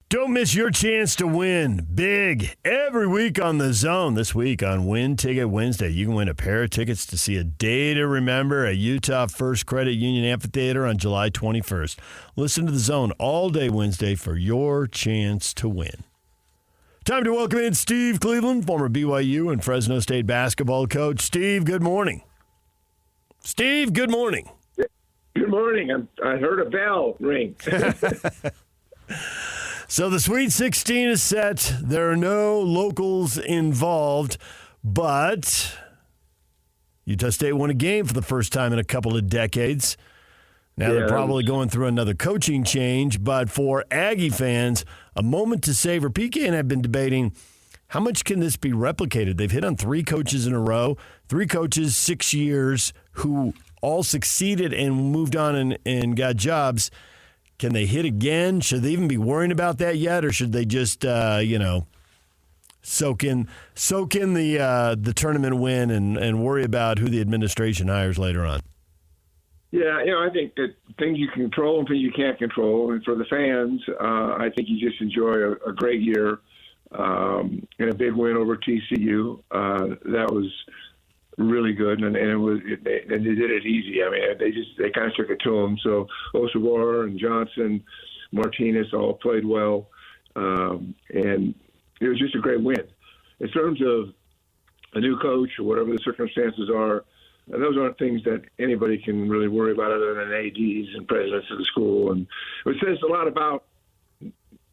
Don't miss your chance to win big every week on The Zone. This week on Win Ticket Wednesday, you can win a pair of tickets to see A Day to Remember at Utah First Credit Union Amphitheater on July 21st. Listen to The Zone all day Wednesday for your chance to win. Time to welcome in Steve Cleveland, former BYU and Fresno State basketball coach. Steve, good morning. Steve, good morning. Good morning. I heard a bell ring. So the Sweet 16 is set. There are no locals involved, but Utah State won a game for the first time in a couple of decades. Now they're probably going through another coaching change, but for Aggie fans, a moment to savor. PK and I have been debating, how much can this be replicated? They've hit on 3 coaches in a row, 3 coaches, 6 years, who all succeeded and moved on and got jobs. Can they hit again? Should they even be worrying about that yet, or should they just, soak in the tournament win and worry about who the administration hires later on? Yeah, I think that things you can control and things you can't control. And for the fans, I think you just enjoy a great year and a big win over TCU. That was really good, and they did it easy. I mean, they kind of took it to them. So Osobor and Johnson, Martinez all played well, and it was just a great win. In terms of a new coach or whatever the circumstances are, those aren't things that anybody can really worry about other than ADs and presidents of the school. And it says a lot about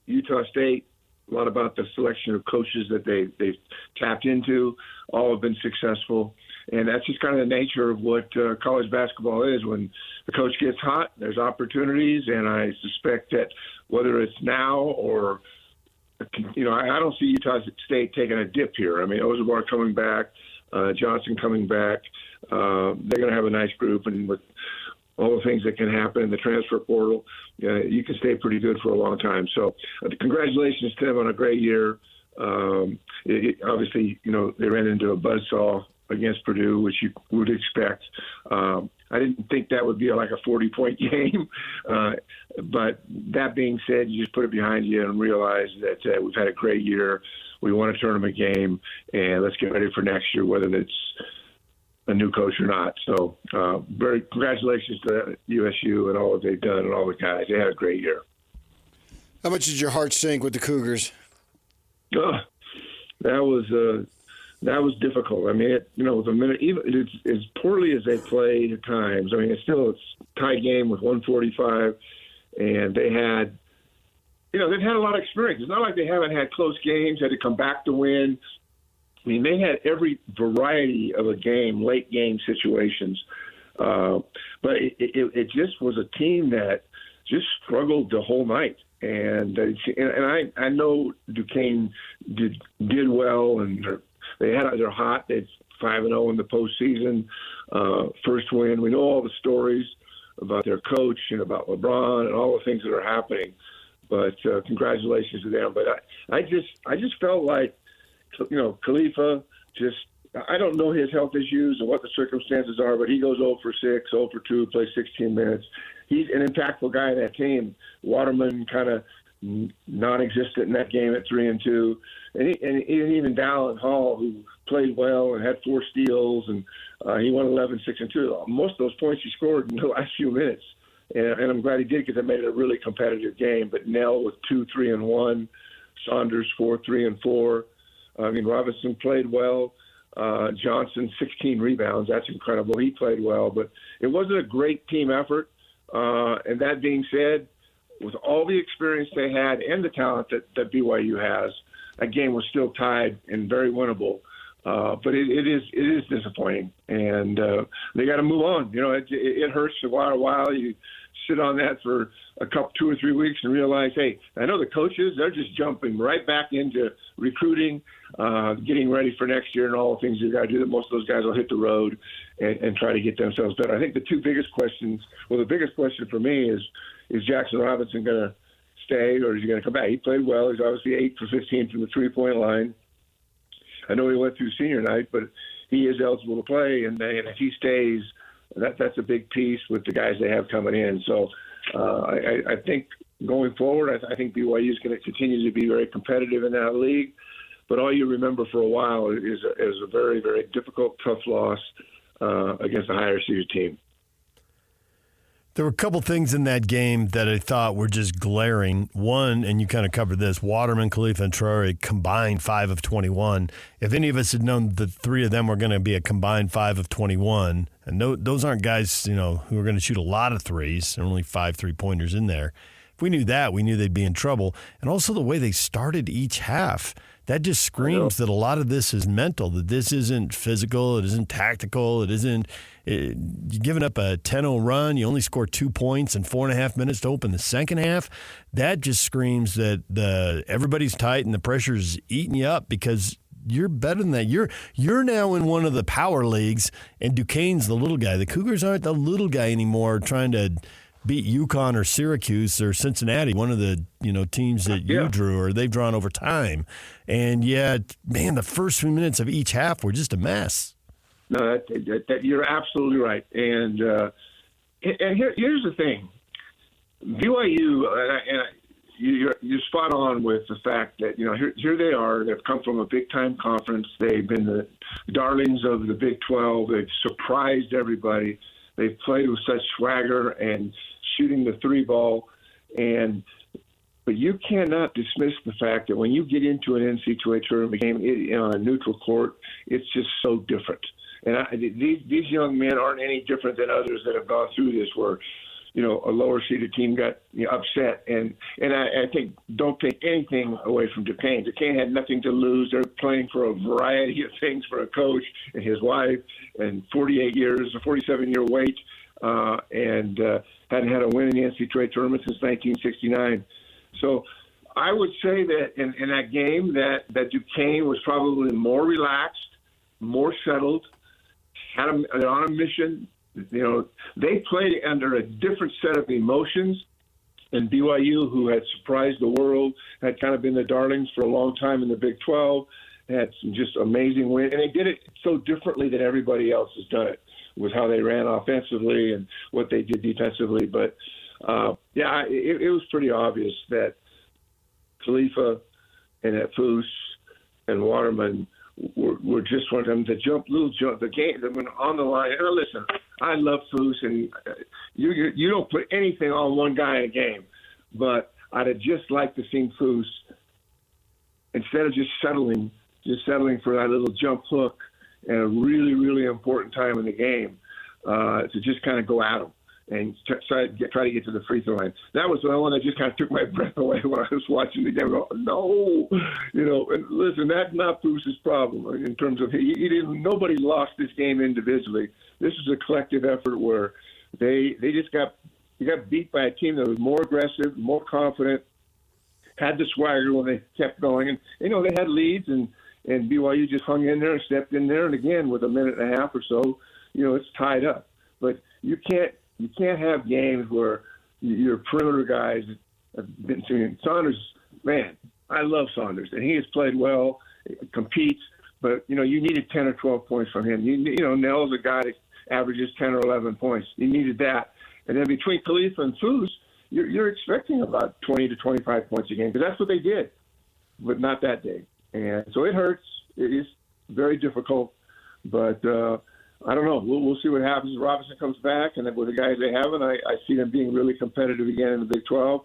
Utah State, a lot about the selection of coaches that they've tapped into. All have been successful. And that's just kind of the nature of what college basketball is. When the coach gets hot, there's opportunities, and I suspect that whether it's now or, I don't see Utah State taking a dip here. I mean, Osobor coming back, Johnson coming back, they're going to have a nice group, and with all the things that can happen in the transfer portal, you can stay pretty good for a long time. So congratulations to them on a great year. Obviously, they ran into a buzzsaw against Purdue, which you would expect. I didn't think that would be like a 40-point game. But that being said, you just put it behind you and realize that we've had a great year. We won a tournament game, and let's get ready for next year, whether it's a new coach or not. So very congratulations to USU and all that they've done and all the guys. They had a great year. How much did your heart sink with the Cougars? That was difficult. I mean, with a minute, even as poorly as they played at times. I mean, it's a tie game with 145, and they had, they've had a lot of experience. It's not like they haven't had close games, had to come back to win. I mean, they had every variety of a game, late game situations. But it just was a team that just struggled the whole night. And I know Duquesne did well, and they're hot. They're 5-0 in the postseason, first win. We know all the stories about their coach and about LeBron and all the things that are happening. But congratulations to them. But I just felt like, Khalifa I don't know his health issues and what the circumstances are, but he goes 0 for 6, 0 for 2, plays 16 minutes. He's an impactful guy in that team. Waterman kind of non-existent in that game at 3-2. And even Dallin Hall, who played well and had 4 steals, and he won 11, 6, and 2. Most of those points he scored in the last few minutes. And I'm glad he did because it made it a really competitive game. But Nell with 2, 3, and 1. Saunders 4, 3, and 4. I mean, Robinson played well. Johnson, 16 rebounds. That's incredible. He played well. But it wasn't a great team effort. And that being said, with all the experience they had and the talent that BYU has, that game was still tied and very winnable. But it is disappointing, and they got to move on. It hurts a while. You sit on that for 2 or 3 weeks and realize, hey, I know the coaches, they're just jumping right back into recruiting, getting ready for next year and all the things you got to do. That most of those guys will hit the road and try to get themselves better. I think the 2 biggest questions, the biggest question for me is Jackson Robinson going to stay or is he going to come back? He played well. He's obviously 8 for 15 from the 3-point line. I know he went through senior night, but he is eligible to play, and if he stays, that's a big piece with the guys they have coming in. So I think going forward, I think BYU is going to continue to be very competitive in that league. But all you remember for a while is a very, very difficult, tough loss against a higher seeded team. There were a couple things in that game that I thought were just glaring. One, and you kind of covered this, Waterman, Khalifa, and Traore combined 5 of 21. If any of us had known the three of them were going to be a combined 5 of 21, and those aren't guys, who are going to shoot a lot of threes. There are only 5 3-pointers in there. If we knew that, we knew they'd be in trouble. And also the way they started each half. That just screams that a lot of this is mental, that this isn't physical, it isn't tactical, you're giving up a 10-0 run, you only score 2 points in 4.5 minutes to open the second half. That just screams that everybody's tight and the pressure's eating you up because you're better than that. You're now in one of the power leagues, and Duquesne's the little guy. The Cougars aren't the little guy anymore trying to beat UConn or Syracuse or Cincinnati, one of the teams that you drew or they've drawn over time. And yet, man, the first few minutes of each half were just a mess. No, you're absolutely right. And here's the thing. BYU, you're spot on with the fact that, here they are. They've come from a big-time conference. They've been the darlings of the Big 12. They've surprised everybody. They've played with such swagger and shooting the 3-ball. But you cannot dismiss the fact that when you get into an NCAA tournament game on a neutral court, it's just so different. And these young men aren't any different than others that have gone through this where, a lower-seeded team got upset. And I think don't take anything away from Duquesne. Duquesne had nothing to lose. They're playing for a variety of things for a coach and his wife and 48 years, a 47-year wait, and hadn't had a win in the NCAA tournament since 1969. So I would say that in that game that Duquesne was probably more relaxed, more settled, they're on a mission. They played under a different set of emotions, and BYU, who had surprised the world, had kind of been the darlings for a long time in the Big 12, had some just amazing wins, and they did it so differently than everybody else has done it, with how they ran offensively and what they did defensively. But it was pretty obvious that Khalifa and that Foose and Waterman were just one of them. The game that went on the line. And listen, I love Foose, and you don't put anything on one guy in a game. But I'd have just liked to see Foose, instead of just settling for that little jump hook at a really, really important time in the game, to just kind of go at him and try to get to the free throw line. That was the one that just kind of took my breath away when I was watching the game. No, and listen, that's not Bruce's problem in terms of nobody lost this game individually. This is a collective effort where they just got beat by a team that was more aggressive, more confident, had the swagger when they kept going, and they had leads, and BYU just hung in there and stepped in there, and again with a minute and a half or so, it's tied up. But you can't have games where your perimeter guys have been seeing Saunders. Man, I love Saunders, and he has played well, competes. But you needed 10 or 12 points from him. Nell's a guy that averages 10 or 11 points. You needed that, and then between Khalifa and Foose, you're expecting about 20 to 25 points a game because that's what they did, but not that day. And so it hurts. It is very difficult, but I don't know. We'll see what happens. Robinson comes back, and then with the guys they have, and I see them being really competitive again in the Big 12.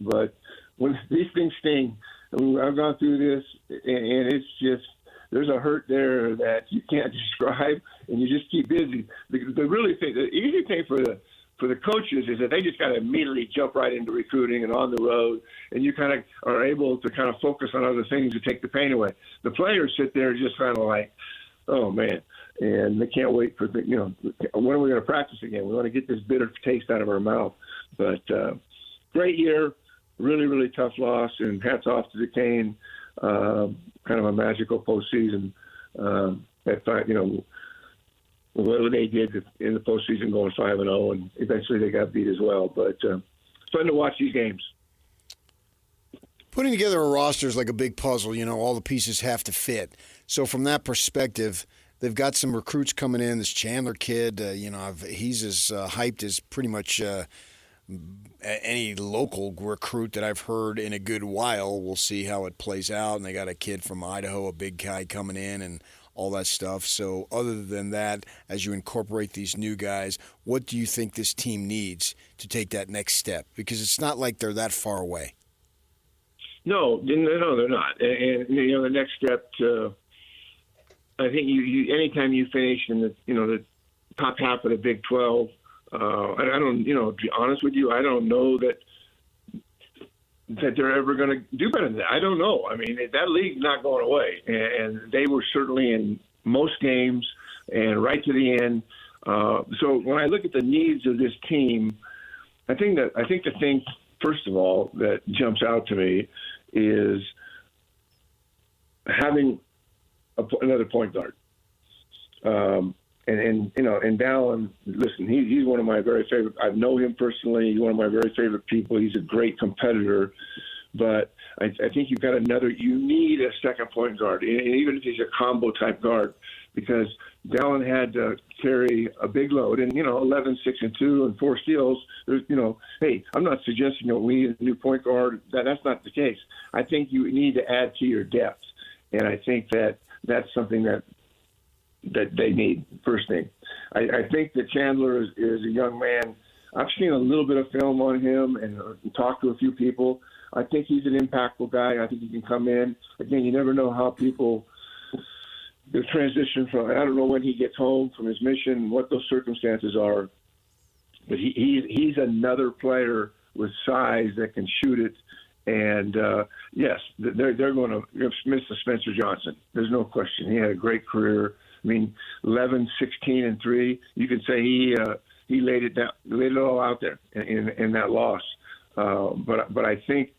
But when these things sting, I've gone through this, and it's just there's a hurt there that you can't describe, and you just keep busy. The easy thing for the coaches is that they just got to immediately jump right into recruiting and on the road, and you kind of are able to kind of focus on other things to take the pain away. The players sit there just kind of like, oh man, and they can't wait for when are we going to practice again? We want to get this bitter taste out of our mouth. But great year, really, really tough loss, and hats off to Duquesne. Kind of a magical postseason. What they did in the postseason, going 5-0, and eventually they got beat as well. But it's fun to watch these games. Putting together a roster is like a big puzzle. All the pieces have to fit. So from that perspective, they've got some recruits coming in. This Chandler kid, he's as hyped as pretty much any local recruit that I've heard in a good while. We'll see how it plays out. And they got a kid from Idaho, a big guy coming in, and all that stuff. So other than that, as you incorporate these new guys, what do you think this team needs to take that next step? Because it's not like they're that far away. No, they're not. And the next step, I think you anytime you finish in the top half of the Big 12, I don't, to be honest with you, I don't know that they're ever going to do better than that. I don't know. I mean, that league's not going away, and they were certainly in most games and right to the end. So when I look at the needs of this team, I think the thing, first of all, that jumps out to me is having another point guard. And Dallin, listen, he's one of my very favorite. I know him personally. He's one of my very favorite people. He's a great competitor, but I think you need a second point guard, and even if he's a combo type guard, because Dallin had to carry a big load, and 11, 6, and 2, and 4 steals. There's, hey, I'm not suggesting we need a new point guard. That's not the case. I think you need to add to your depth, and I think that's something that they need, first thing. I think that Chandler is a young man. I've seen a little bit of film on him and talked to a few people. I think he's an impactful guy. I think he can come in. Again, you never know how people the transition from, I don't know when he gets home from his mission, what those circumstances are. But he's another player with size that can shoot it. And, yes, they're going to miss Spencer Johnson. There's no question. He had a great career. I mean, 11, 16, and 3. You could say he laid it all out there in that loss. But I think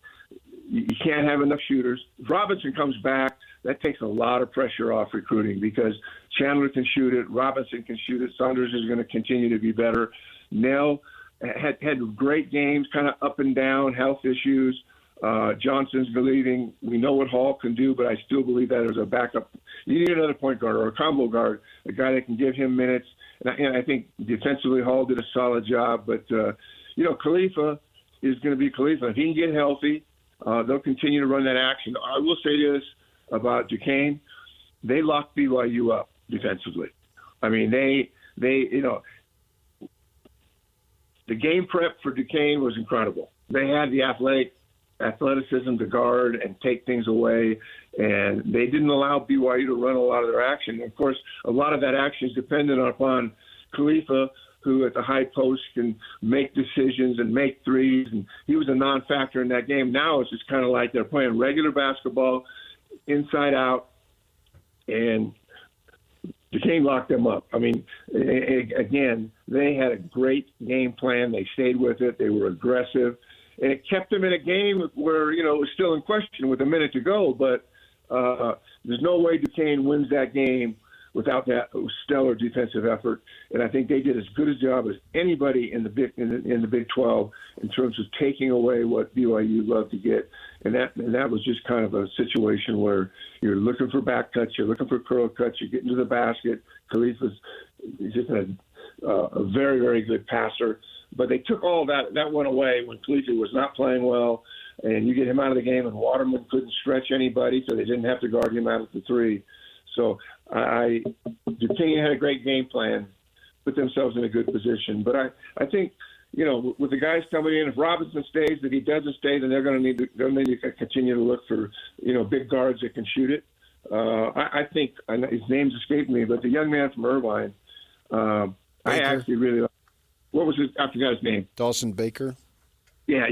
you can't have enough shooters. If Robinson comes back, that takes a lot of pressure off recruiting because Chandler can shoot it, Robinson can shoot it, Saunders is going to continue to be better. Nell had great games, kind of up and down, health issues. Johnson's believing we know what Hall can do, but I still believe that as a backup. You need another point guard or a combo guard, a guy that can give him minutes. And I think defensively Hall did a solid job. But, Khalifa is going to be Khalifa. If he can get healthy, they'll continue to run that action. I will say this about Duquesne. They locked BYU up defensively. I mean, the game prep for Duquesne was incredible. They had the athleticism to guard and take things away, and they didn't allow BYU to run a lot of their action. Of course, a lot of that action is dependent upon Khalifa, who at the high post can make decisions and make threes, and he was a non-factor in that game. Now it's just kind of like they're playing regular basketball, inside out, and Duquesne locked them up. I mean, again, they had a great game plan. They stayed with it. They were aggressive. And it kept them in a game where, it was still in question with a minute to go. But there's no way Duquesne wins that game without that stellar defensive effort. And I think they did as good a job as anybody in the Big 12 in terms of taking away what BYU loved to get. And that was just kind of a situation where you're looking for back cuts, you're looking for curl cuts, you're getting to the basket. Khalifa's just a very, very good passer. But they took all that went away when Khalifa was not playing well, and you get him out of the game, and Waterman couldn't stretch anybody, so they didn't have to guard him out at the three. So Duquesne had a great game plan, put themselves in a good position. But I think, with the guys coming in, if Robinson stays, if he doesn't stay, then they'll need to continue to look for, big guards that can shoot it. I think his name's escaped me, but the young man from Irvine, I actually really like. What was his? I forgot his name. Dawson Baker. Yeah.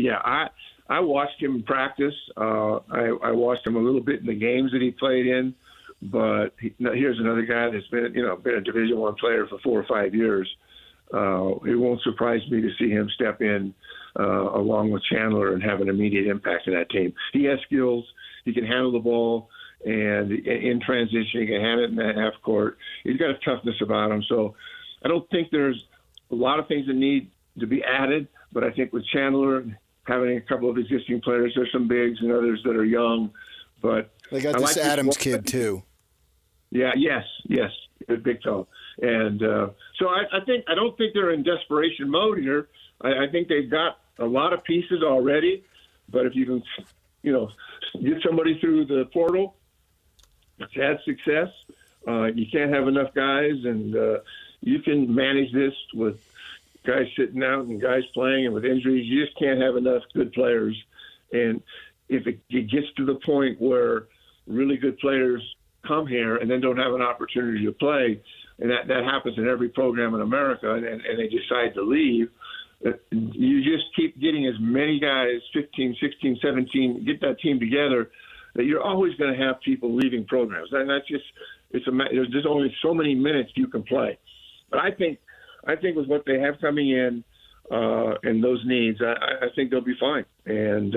I watched him in practice. I watched him a little bit in the games that he played in. But here's another guy that's been a Division I player for 4 or 5 years. It won't surprise me to see him step in along with Chandler and have an immediate impact in that team. He has skills. He can handle the ball, and in transition, he can handle it in that half court. He's got a toughness about him. So I don't think there's a lot of things that need to be added, but I think with Chandler having a couple of existing players, there's some bigs and others that are young. But they got this Adams kid too. Yeah, yes, big toe. And so I don't think they're in desperation mode here. I think they've got a lot of pieces already, but if you can, get somebody through the portal that's had success, you can't have enough guys, and you can manage this with guys sitting out and guys playing, and with injuries, you just can't have enough good players. And if it gets to the point where really good players come here and then don't have an opportunity to play, and that happens in every program in America, and they decide to leave, you just keep getting as many guys, 15, 16, 17, get that team together, that you're always going to have people leaving programs. And that's just, there's just only so many minutes you can play. But I think with what they have coming in and those needs, I think they'll be fine. And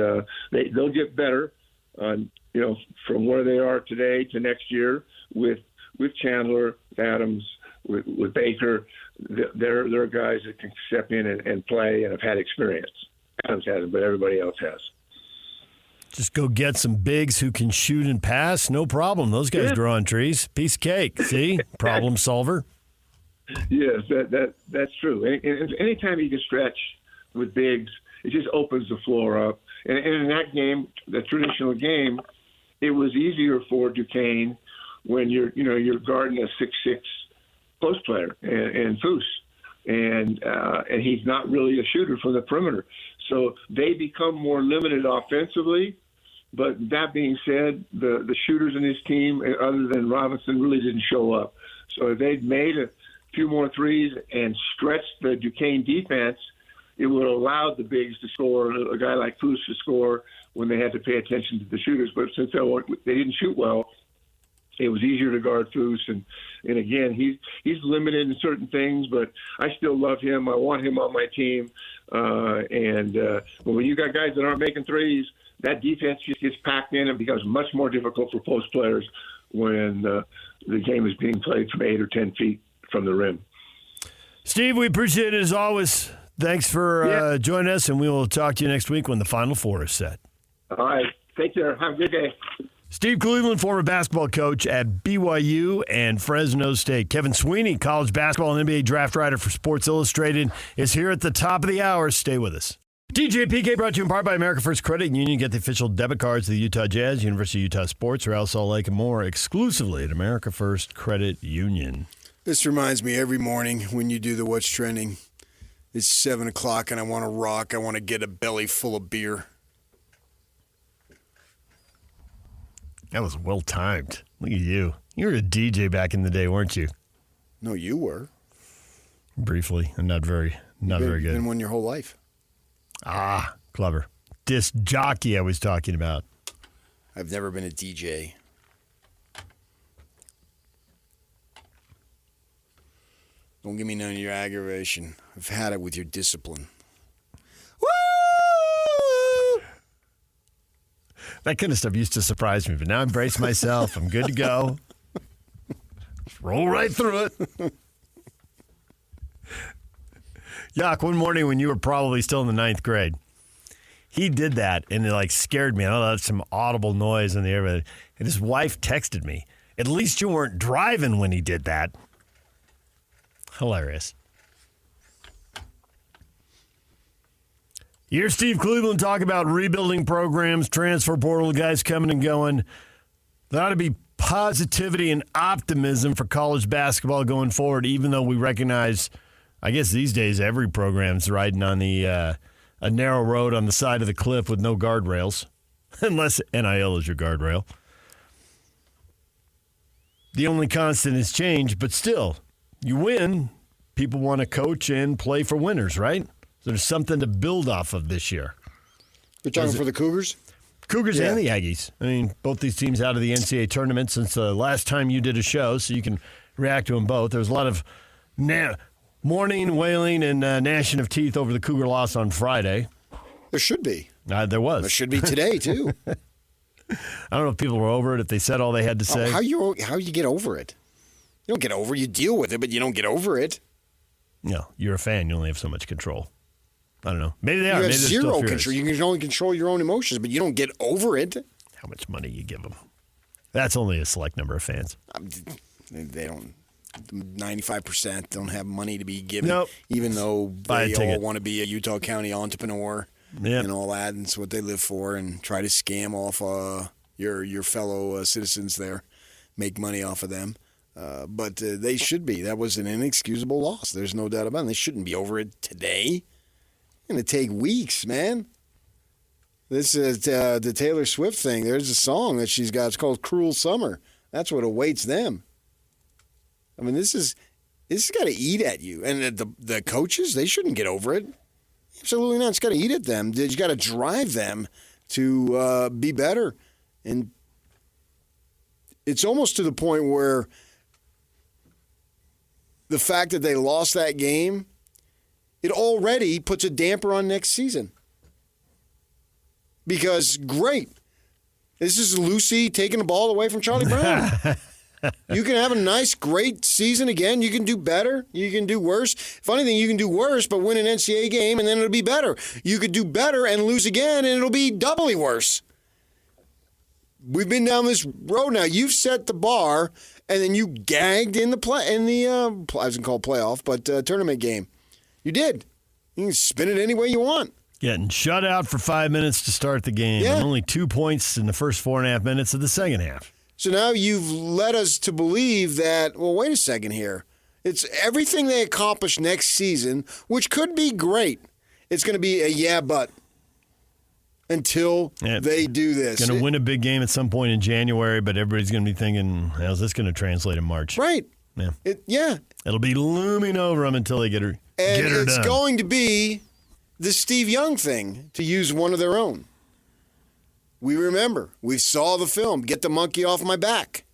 they'll get better, from where they are today to next year with Chandler, Adams, with Baker. They're guys that can step in and play and have had experience. Adams hasn't, but everybody else has. Just go get some bigs who can shoot and pass. No problem. Those guys grow on trees. Piece of cake. See? Problem solver. Yes, that's true. And anytime you can stretch with bigs, it just opens the floor up. And in that game, the traditional game, it was easier for Duquesne when you're guarding a 6'6" post player and Foose, and he's not really a shooter from the perimeter. So they become more limited offensively. But that being said, the shooters in his team, other than Robinson, really didn't show up. So if they'd made a few more threes and stretched the Duquesne defense, it would have allowed the bigs to score, a guy like Foose to score when they had to pay attention to the shooters. But since they didn't shoot well, it was easier to guard Foose. And again, he's limited in certain things, but I still love him. I want him on my team. But when you got guys that aren't making threes, that defense just gets packed in and becomes much more difficult for post players when the game is being played from 8 or 10 feet from the rim. Steve, we appreciate it as always. Thanks for joining us, and we will talk to you next week when the Final Four is set. All right. Take care. Have a good day. Steve Cleveland, former basketball coach at BYU and Fresno State. Kevin Sweeney, college basketball and NBA draft writer for Sports Illustrated, is here at the top of the hour. Stay with us. DJ PK brought to you in part by America First Credit Union. Get the official debit cards of the Utah Jazz, University of Utah Sports, Real Salt Lake, and more exclusively at America First Credit Union. This reminds me every morning when you do the What's Trending. It's 7 o'clock and I want to rock. I want to get a belly full of beer. That was well timed. Look at you. You were a DJ back in the day, weren't you? No, you were. Briefly, and not very good. Been one your whole life. Ah, clever. Disc jockey I was talking about. I've never been a DJ. Don't give me none of your aggravation. I've had it with your discipline. Woo! That kind of stuff used to surprise me, but now I embrace myself. I'm good to go. Just roll right through it. Yuck, one morning when you were probably still in the 9th grade, he did that, and it scared me. I know that's some audible noise in the air, and his wife texted me, "At least you weren't driving when he did that." Hilarious. You hear Steve Cleveland talk about rebuilding programs, transfer portal guys coming and going. There ought to be positivity and optimism for college basketball going forward, even though we recognize, I guess these days, every program's riding on a narrow road on the side of the cliff with no guardrails, unless NIL is your guardrail. The only constant is change, but still, you win. People want to coach and play for winners, right? So there's something to build off of this year. You're talking for the Cougars? Cougars and the Aggies. I mean, both these teams out of the NCAA tournament since the last time you did a show, so you can react to them both. There's a lot of mourning, wailing, and gnashing of teeth over the Cougar loss on Friday. There should be. There was. There should be today, too. I don't know if people were over it, if they said all they had to say. How you get over it? You don't get over it. You deal with it, but you don't get over it. No, you're a fan. You only have so much control. I don't know. Maybe they are. You Maybe have zero control. You can only control your own emotions, but you don't get over it. How much money you give them. That's only a select number of fans. They don't. 95% don't have money to be given, nope. Even though Buy they a ticket. all want to be a Utah County entrepreneur. Yep. and all that, and it's what they live for, and try to scam off your fellow citizens there, make money off of them. But they should be. That was an inexcusable loss. There's no doubt about it. They shouldn't be over it today. It's going to take weeks, man. This is the Taylor Swift thing. There's a song that she's got. It's called Cruel Summer. That's what awaits them. I mean, this has got to eat at you. And the coaches, they shouldn't get over it. Absolutely not. It's got to eat at them. You got to drive them to be better. And it's almost to the point where the fact that they lost that game, it already puts a damper on next season. Because, great, this is Lucy taking the ball away from Charlie Brown. You can have a nice, great season again. You can do better. You can do worse. Funny thing, you can do worse but win an NCAA game, and then it'll be better. You could do better and lose again, and it'll be doubly worse. We've been down this road now. You've set the bar, and then you gagged in the I was going to call it playoff, but tournament game. You did. You can spin it any way you want. Getting shut out for 5 minutes to start the game. Yeah. And only 2 points in the first 4.5 minutes of the second half. So now you've led us to believe that, well, wait a second here. It's everything they accomplish next season, which could be great. It's going to be a yeah, but until they do this. Going to win a big game at some point in January, but everybody's going to be thinking, how's this going to translate in March? Right. Yeah. It'll be looming over them until they get her And it's done. going to be the Steve Young thing, to use one of their own. We remember. We saw the film, Get the Monkey Off My Back.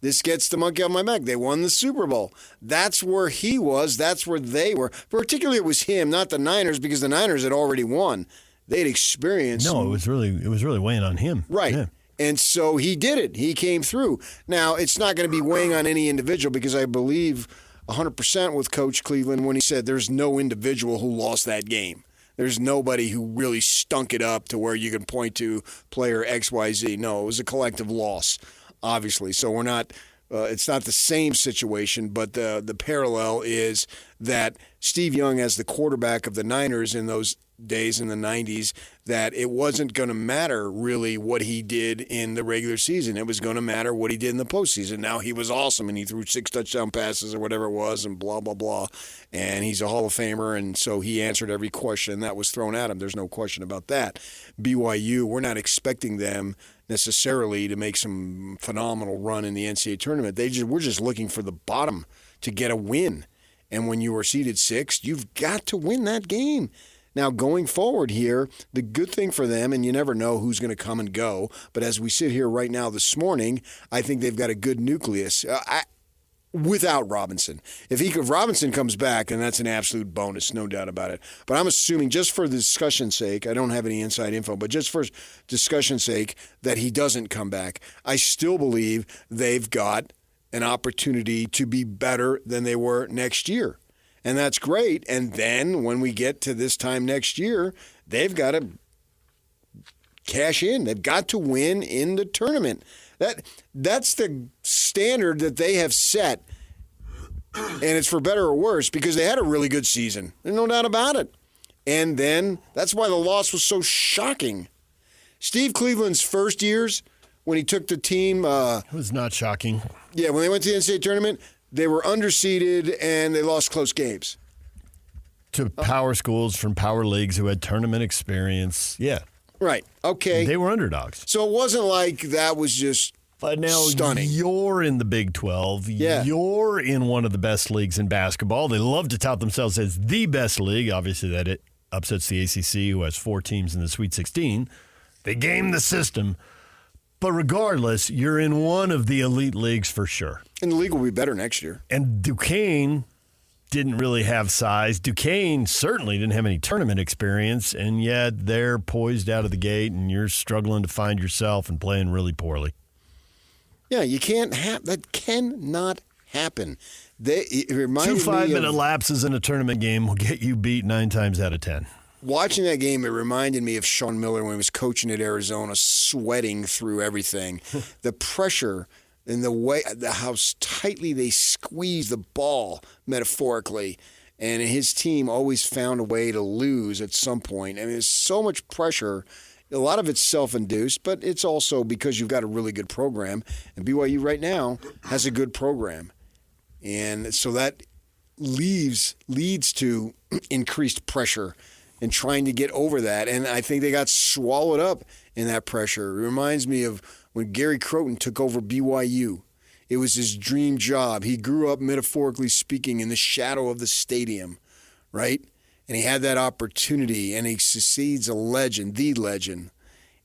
This gets the monkey off my back. They won the Super Bowl. That's where he was. That's where they were. Particularly it was him, not the Niners, because the Niners had already won. They'd experienced. No, it was really weighing on him. Right. Yeah. And so he did it. He came through. Now, it's not going to be weighing on any individual because I believe 100% with Coach Cleveland when he said there's no individual who lost that game. There's nobody who really stunk it up to where you can point to player XYZ. No, it was a collective loss, obviously. So we're not it's not the same situation, but the parallel is that Steve Young, as the quarterback of the Niners in those days in the 90s, that it wasn't going to matter really what he did in the regular season. It was going to matter what he did in the postseason. Now, he was awesome, and he threw 6 touchdown passes or whatever it was and blah, blah, blah. And he's a Hall of Famer, and so he answered every question that was thrown at him. There's no question about that. BYU, we're not expecting them necessarily to make some phenomenal run in the NCAA tournament. We're just looking for the bottom to get a win. And when you are seeded 6th, you've got to win that game. Now, going forward here, the good thing for them, and you never know who's going to come and go, but as we sit here right now this morning, I think they've got a good nucleus without Robinson. If Robinson comes back, then that's an absolute bonus, no doubt about it. But I'm assuming, just for the discussion's sake, I don't have any inside info, but just for discussion's sake, that he doesn't come back. I still believe they've got an opportunity to be better than they were next year. And that's great. And then when we get to this time next year, they've got to cash in. They've got to win in the tournament. That's the standard that they have set. And it's for better or worse because they had a really good season. There's no doubt about it. And then that's why the loss was so shocking. Steve Cleveland's first years when he took the team. It was not shocking. Yeah, when they went to the NCAA tournament, they were underseeded, and they lost close games. To power schools from power leagues who had tournament experience. Yeah. Right. Okay. They were underdogs. So it wasn't like that was just But now stunning. You're in the Big 12. Yeah. You're in one of the best leagues in basketball. They love to tout themselves as the best league. Obviously, that it upsets the ACC, who has 4 teams in the Sweet 16. They game the system. But regardless, you're in one of the elite leagues for sure. And the league will be better next year. And Duquesne didn't really have size. Duquesne certainly didn't have any tournament experience, and yet they're poised out of the gate, and you're struggling to find yourself and playing really poorly. Yeah, you can't have that. Cannot happen. It reminded 2 me 5-minute of lapses in a tournament game will get you beat 9 times out of 10. watching that game. It reminded me of Sean Miller when he was coaching at Arizona, sweating through everything, the pressure. And the way, how tightly they squeeze the ball, metaphorically, and his team always found a way to lose at some point. I mean, there's so much pressure. A lot of it's self-induced, but it's also because you've got a really good program, and BYU right now has a good program. And so that leads to increased pressure and trying to get over that. And I think they got swallowed up in that pressure. It reminds me of when Gary Croton took over BYU. It was his dream job. He grew up, metaphorically speaking, in the shadow of the stadium, right? And he had that opportunity, and he succeeds a legend, the legend.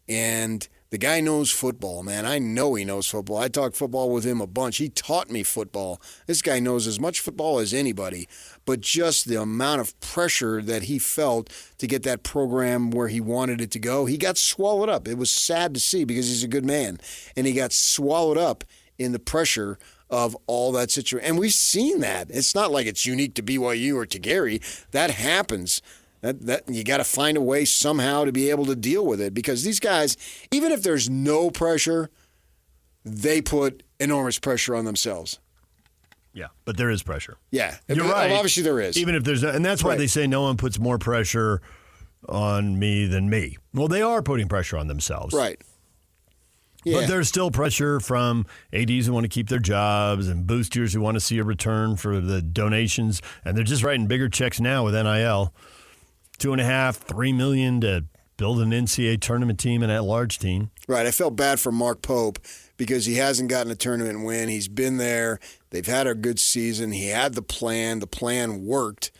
And the guy knows football, man. I know he knows football. I talked football with him a bunch. He taught me football. This guy knows as much football as anybody. But just the amount of pressure that he felt to get that program where he wanted it to go, he got swallowed up. It was sad to see because he's a good man. And he got swallowed up in the pressure of all that situation. And we've seen that. It's not like it's unique to BYU or to Gary. That happens. That you got to find a way somehow to be able to deal with it, because these guys, even if there's no pressure, they put enormous pressure on themselves. Yeah, but there is pressure. Yeah, you're right. Obviously, there is. Even if there's, and that's why they say no one puts more pressure on me than me. Well, they are putting pressure on themselves, right? Yeah. But there's still pressure from ADs who want to keep their jobs and boosters who want to see a return for the donations, and they're just writing bigger checks now with NIL. $2.5, $3 million to build an NCAA tournament team and at-large team. Right. I felt bad for Mark Pope because he hasn't gotten a tournament win. He's been there. They've had a good season. He had the plan. The plan worked.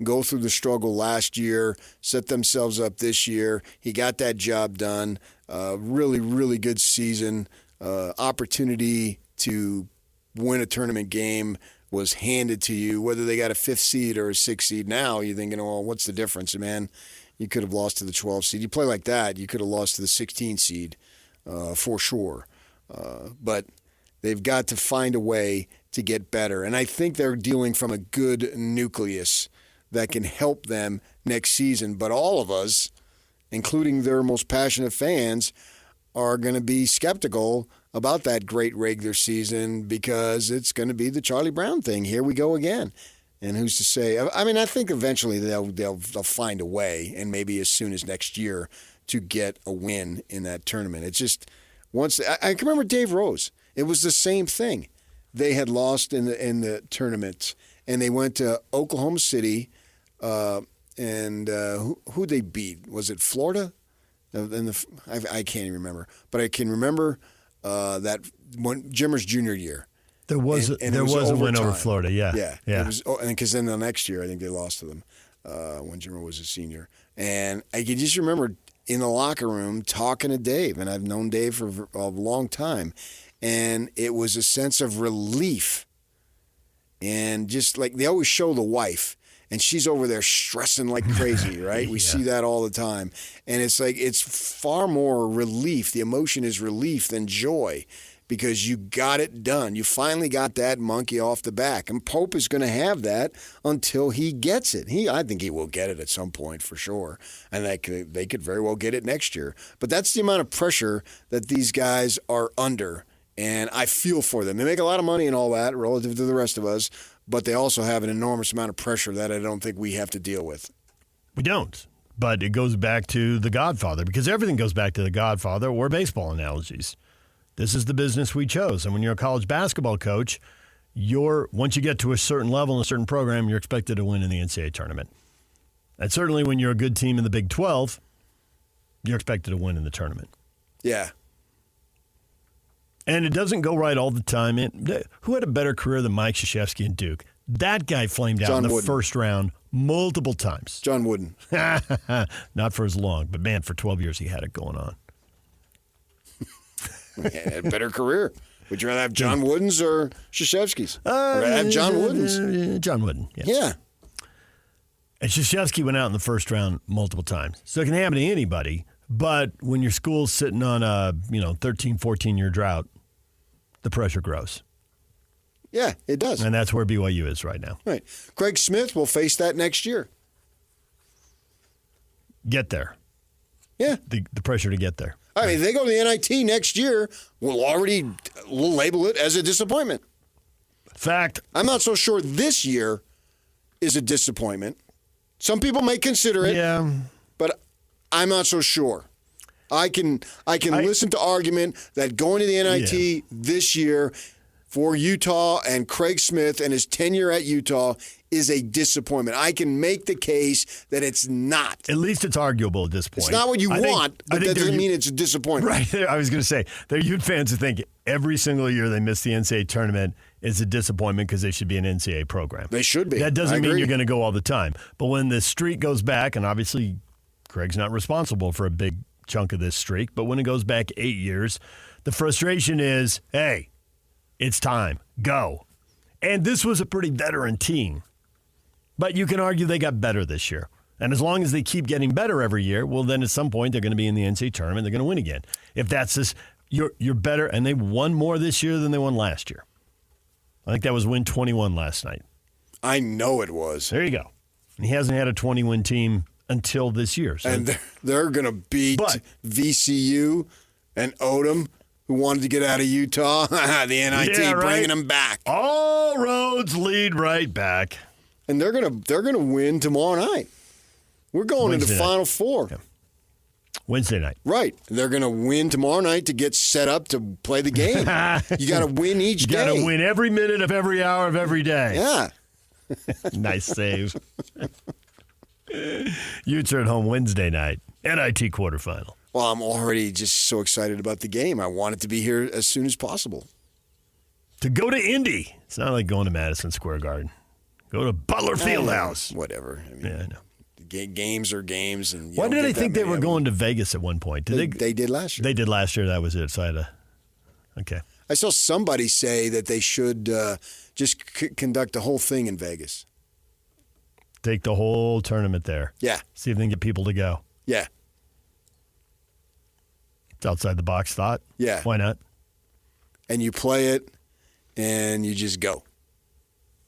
Go through the struggle last year, set themselves up this year. He got that job done. Really, really good season. Opportunity to win a tournament game was handed to you, whether they got a 5th seed or a 6th seed. Now you're thinking, well, what's the difference, man? You could have lost to the 12th seed. You play like that, you could have lost to the 16th seed for sure. But they've got to find a way to get better. And I think they're dealing from a good nucleus that can help them next season. But all of us, including their most passionate fans, are going to be skeptical about that great regular season because it's going to be the Charlie Brown thing. Here we go again. And who's to say? I mean, I think eventually they'll find a way, and maybe as soon as next year, to get a win in that tournament. It's just once I can remember Dave Rose. It was the same thing. They had lost in the tournament, and they went to Oklahoma City, and who they beat? Was it Florida? I can't even remember, but I can remember that one Jimmer's junior year. There was a win over Florida, yeah. It was, and because then the next year I think they lost to them when Jimmer was a senior, and I can just remember in the locker room talking to Dave, and I've known Dave for a long time, and it was a sense of relief, and just like they always show the wife. And she's over there stressing like crazy, right? We see that all the time. And it's like it's far more relief. The emotion is relief than joy because you got it done. You finally got that monkey off the back. And Pope is going to have that until he gets it. I think he will get it at some point for sure. And they could very well get it next year. But that's the amount of pressure that these guys are under. And I feel for them. They make a lot of money and all that relative to the rest of us. But they also have an enormous amount of pressure that I don't think we have to deal with. We don't. But it goes back to The Godfather, because everything goes back to The Godfather or baseball analogies. This is the business we chose. And when you're a college basketball coach, once you get to a certain level in a certain program, you're expected to win in the NCAA tournament. And certainly when you're a good team in the Big 12, you're expected to win in the tournament. Yeah. And it doesn't go right all the time. Who had a better career than Mike Krzyzewski and Duke? That guy flamed out in the first round multiple times. John Wooden. Not for as long, but man, for 12 years he had it going on. He had a better career. Would you rather have John Wooden's or Krzyzewski's? Or have John Wooden's? John Wooden, yes. Yeah. And Krzyzewski went out in the first round multiple times. So it can happen to anybody. But when your school's sitting on a 13, 14-year drought, the pressure grows. Yeah, it does. And that's where BYU is right now. Right. Craig Smith will face that next year. Get there. Yeah. The pressure to get there. I mean, if they go to the NIT next year, we'll label it as a disappointment. Fact. I'm not so sure this year is a disappointment. Some people may consider it, but I'm not so sure. I can listen to argument that going to the NIT this year for Utah and Craig Smith and his tenure at Utah is a disappointment. I can make the case that it's not. At least it's arguable at this point. It's not what you want, but that doesn't mean it's a disappointment. Right. I was going to say, there are Ute fans who think every single year they miss the NCAA tournament is a disappointment because they should be an NCAA program. They should be. That doesn't mean you're going to go all the time. But when the streak goes back, and obviously Craig's not responsible for a big chunk of this streak, but when it goes back 8 years, the frustration is, hey, it's time. Go. And this was a pretty veteran team. But you can argue they got better this year. And as long as they keep getting better every year, well, then at some point they're going to be in the NCAA tournament. They're going to win again. If that's this, you're better. And they won more this year than they won last year. I think that was win 21 last night. I know it was. There you go. And he hasn't had a 20-win team until this year. So. And they're going to beat VCU and Odom, who wanted to get out of Utah. The NIT bringing them back. All roads lead right back. And they're gonna win tomorrow night. We're going into Final Four. Okay. Wednesday night. Right. They're going to win tomorrow night to get set up to play the game. You got to win each day. You got to win every minute of every hour of every day. Yeah. Nice save. Utes are at home Wednesday night. NIT quarterfinal. Well, I'm already just so excited about the game. I want it to be here as soon as possible. To go to Indy. It's not like going to Madison Square Garden. Go to Butler Fieldhouse. Whatever. I mean, yeah, I know. Games are games. And why did I think they were going to Vegas at one point? They did last year. They did last year. That was it. So I had to. Okay. I saw somebody say that they should just conduct the whole thing in Vegas. Take the whole tournament there. Yeah. See if they can get people to go. Yeah. It's outside the box thought. Yeah. Why not? And you play it, and you just go.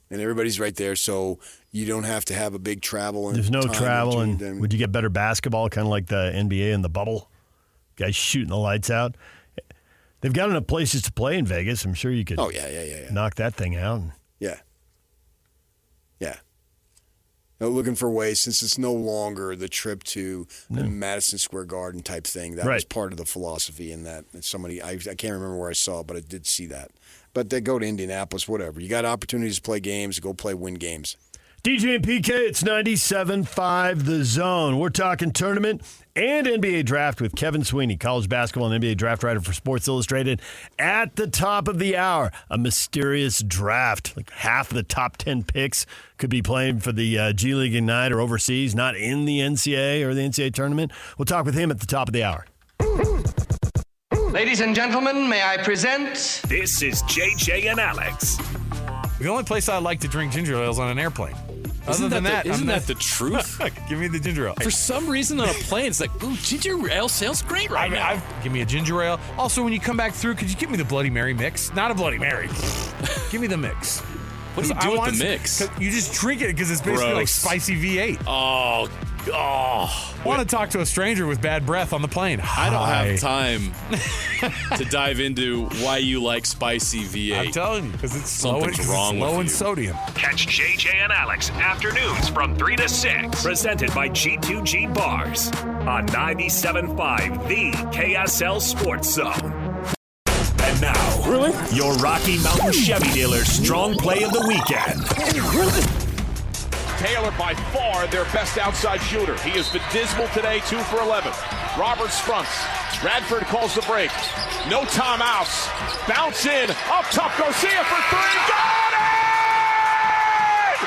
And everybody's right there, so you don't have to have a big travel. There's no travel, and would you get better basketball, kind of like the NBA in the bubble? Guys shooting the lights out. They've got enough places to play in Vegas. I'm sure you could knock that thing out. Yeah. Yeah. They're looking for ways, since it's no longer the trip to the Madison Square Garden type thing. That was part of the philosophy in that. And somebody, I can't remember where I saw it, but I did see that. But they go to Indianapolis, whatever. You got opportunities to play games, go play, win games. DJ and PK, it's 97.5 The Zone. We're talking tournament and NBA draft with Kevin Sweeney, college basketball and NBA draft writer for Sports Illustrated. At the top of the hour, a mysterious draft. Like half of the top 10 picks could be playing for the G League Ignite or overseas, not in the NCAA or the NCAA tournament. We'll talk with him at the top of the hour. Ladies and gentlemen, may I present? This is JJ and Alex. The only place I like to drink ginger ale is on an airplane. Isn't that the truth? Give me the ginger ale. For some reason on a plane, it's like, ooh, ginger ale sounds great right now. Give me a ginger ale. Also, when you come back through, could you give me the Bloody Mary mix? Not a Bloody Mary. Give me the mix. What do you do with the mix? You just drink it because it's basically like spicy V8. Oh. I want to talk to a stranger with bad breath on the plane. I don't have time to dive into why you like spicy V8. I'm telling you, because it's Something's wrong low with in you. sodium. Catch JJ and Alex afternoons from 3 to 6. Presented by G2G Bars on 97.5, the KSL Sports Zone. And now, your Rocky Mountain Chevy dealer's strong play of the weekend. Taylor by far their best outside shooter. He has been dismal today, 2 for 11. Roberts fronts. Radford calls the break. No timeouts. Bounce in. Up top, Garcia for 3. Got it!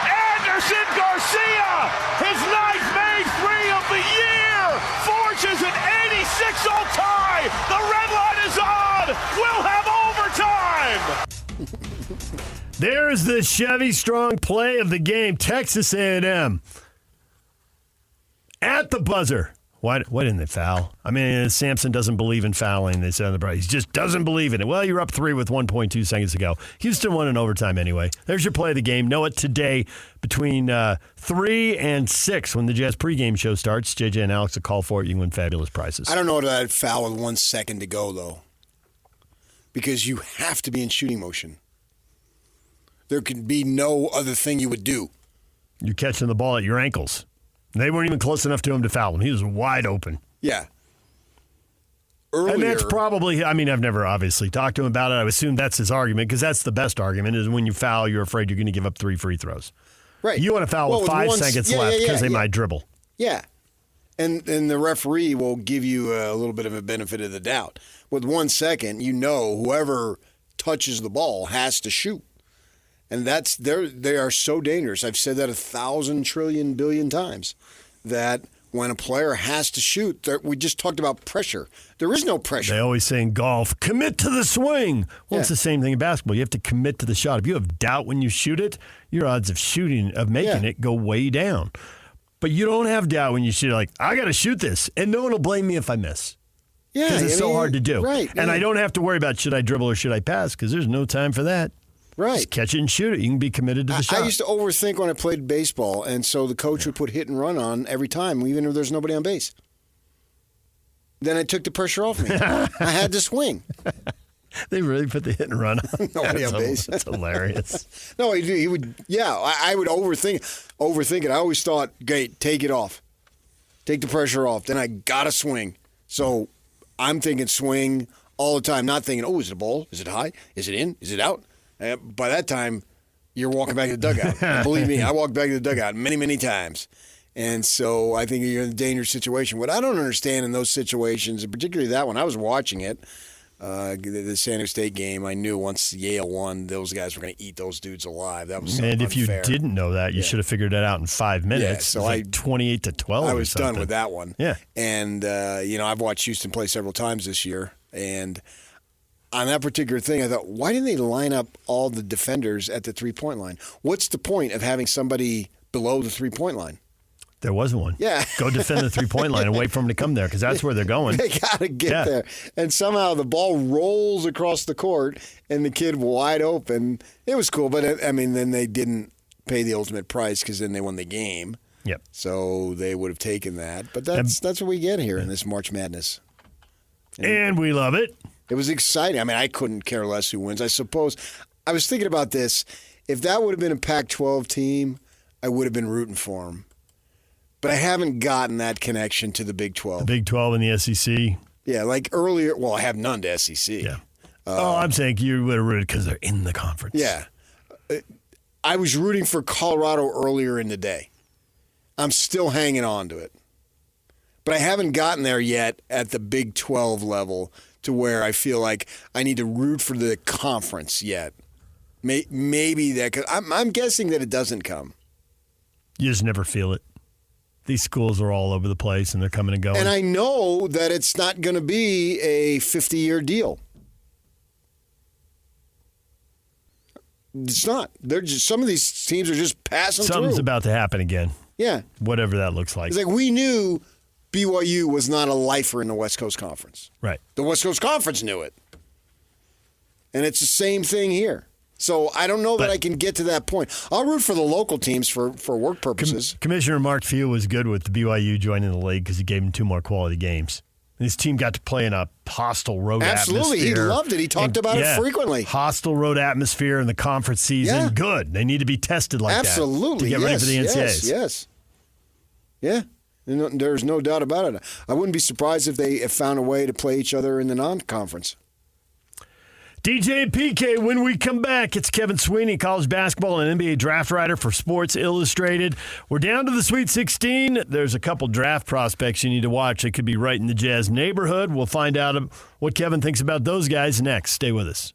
Anderson Garcia, his 9th made 3 of the year, forges an 86-all tie. The red line is on. We'll have overtime. There's the Chevy strong play of the game. Texas A&M at the buzzer. Why didn't they foul? I mean, Sampson doesn't believe in fouling. They said on the break. He just doesn't believe in it. Well, you're up 3 with 1.2 seconds to go. Houston won in overtime anyway. There's your play of the game. Know it today between 3 and 6 when the Jazz pregame show starts. JJ and Alex will call for it. You can win fabulous prizes. I don't know that foul with 1 second to go, though, because you have to be in shooting motion. There could be no other thing you would do. You're catching the ball at your ankles. They weren't even close enough to him to foul him. He was wide open. Yeah. Earlier, and that's probably, I've never obviously talked to him about it. I assume that's his argument because that's the best argument is when you foul, you're afraid you're going to give up 3 free throws. Right. You want to foul with 5 seconds left because they might dribble. Yeah. And the referee will give you a little bit of a benefit of the doubt. With 1 second, whoever touches the ball has to shoot. And they are so dangerous. I've said that 1,000 trillion billion times that when a player has to shoot, we just talked about pressure. There is no pressure. They always say in golf, commit to the swing. Well, it's the same thing in basketball. You have to commit to the shot. If you have doubt when you shoot it, your odds of making it go way down. But you don't have doubt when you shoot. Like, I got to shoot this, and no one will blame me if I miss. Yeah, because it's so hard to do. Right. And I don't have to worry about should I dribble or should I pass because there's no time for that. Right. Just catch it and shoot it. You can be committed to the shot. I used to overthink when I played baseball, and so the coach would put hit and run on every time, even if there's nobody on base. Then it took the pressure off me. I had to swing. They really put the hit and run on. Nobody on base. That's hilarious. No, he would. Yeah, I would overthink it. I always thought, great, take it off. Take the pressure off. Then I got to swing. So I'm thinking swing all the time, not thinking, is it a ball? Is it high? Is it in? Is it out? By that time, you're walking back to the dugout. And believe me, I walked back to the dugout many, many times. And so I think you're in a dangerous situation. What I don't understand in those situations, and particularly that one, I was watching it, the San Jose State game, I knew once Yale won, those guys were going to eat those dudes alive. That was so And unfair. if you didn't know that, you should have figured it out in 5 minutes. Yeah, so like 28-12 I was or done with that one. Yeah. And, I've watched Houston play several times this year, and on that particular thing, I thought, why didn't they line up all the defenders at the three-point line? What's the point of having somebody below the three-point line? There wasn't one. Yeah. Go defend the three-point line and wait for them to come there because that's where they're going. They got to get there. And somehow the ball rolls across the court and the kid wide open. It was cool, but, then they didn't pay the ultimate price because then they won the game. Yep. So they would have taken that. But that's what we get here in this March Madness. And we love it. It was exciting. I couldn't care less who wins. I suppose I was thinking about this. If that would have been a Pac-12 team, I would have been rooting for them. But I haven't gotten that connection to the Big 12. The Big 12 and the SEC. Yeah, like earlier. Well, I have none to SEC. Yeah. I'm saying you would have rooted because they're in the conference. Yeah. I was rooting for Colorado earlier in the day. I'm still hanging on to it. But I haven't gotten there yet at the Big 12 level to where I feel like I need to root for the conference yet. Maybe that, cause I'm guessing that it doesn't come. You just never feel it. These schools are all over the place, and they're coming and going. And I know that it's not going to be a 50-year deal. It's not. They're just, some of these teams are just passing through. Something's about to happen again. Yeah. Whatever that looks like. It's like we knew BYU was not a lifer in the West Coast Conference. Right. The West Coast Conference knew it. And it's the same thing here. So I don't know that I can get to that point. I'll root for the local teams for work purposes. Commissioner Mark Few was good with the BYU joining the league because he gave him 2 more quality games. And his team got to play in a hostile road atmosphere. Absolutely. He loved it. He talked about it frequently. Hostile road atmosphere in the conference season. Yeah. Good. They need to be tested like Absolutely. that to get ready for the NCAAs. Yes. Yeah. There's no doubt about it. I wouldn't be surprised if they found a way to play each other in the non-conference. DJ and PK, when we come back, it's Kevin Sweeney, college basketball and NBA draft writer for Sports Illustrated. We're down to the Sweet 16. There's a couple draft prospects you need to watch. They could be right in the Jazz neighborhood. We'll find out what Kevin thinks about those guys next. Stay with us.